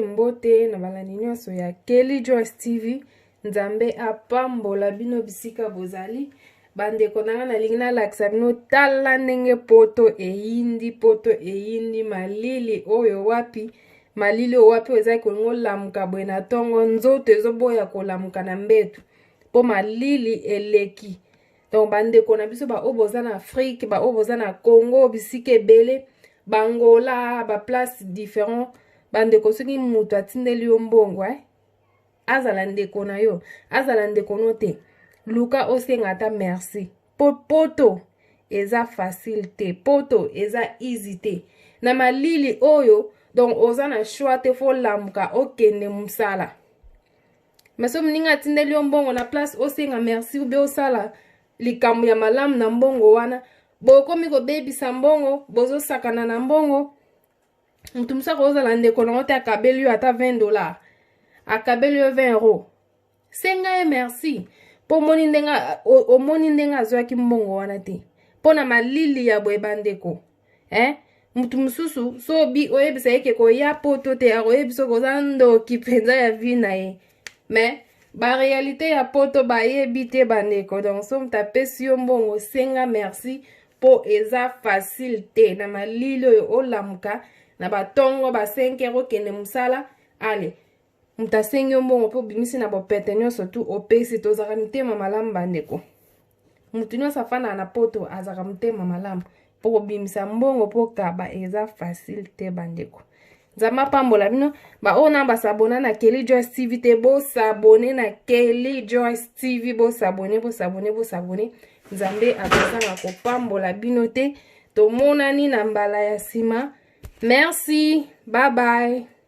mbote na balandi nyonso ya Kelly Joyce TV. Nzambe apambola bino bisika bozali. Bandeko nanga nalingi nalakisa bino tala ndenge poto eyindi malili oyo wapi. Malili oyo wapi ezali kolingo lamuka boye na tongo nzoto ezoboya kolamuka na mbetu. Po malili eleki. Donc bandeko na biso ba oboza na Afrique, ba oboza na Congo, bisika ebele, Bangola, ba place différent. Bandeko soki mutu atindeli yo mbongo, azala ndeko na yo, azala ndeko no te. Luka osenga ata merci. Poto eza facile te, poto eza easy te. Na malili oyo, donc oza na choix te fo lamuka okende musala. Maso mninga atindeli yo mbongo na place osenga merci ube osala likambo ya malamu na mbongo wana. Bokomi ko bebisa mbongo, bozo sakana na mbongo. Mutu musaka ozala ndeko na ote akabeli yo ata $20. Akabeli yo 20 euros. Senga merci. Po omoni ndenga azwaki mbongo wana te. Po na malili ya boye bandeko. Mutu mususu so bi oyebisa yeke ko ya poto te oyebisa ko zando kipenza ya vina ye. Mais ba réalité ya poto ba yebi te bandeko. Donc so mtapesi yo mbongo senga merci po eza facile te na malili oyo olamuka na batongo ba 5 euros kende musala. Ale mutasengi yo mbongo po bimisi na bopete nyonso tu opesi tozaka mitema malamu bandeko. Mutu nyonso afanda na poto azaka mitema malamu po bimisa mbongo po kaba eza facile te bandeko. Nzambe apambola bino ba ona ba sabona na Kelly Joyce TV te bo sabone na Kelly Joyce TV bo sabone. Nzambe akosanga kopambola bino te. Tomonani na mbala ya sima. Merci. Bye bye.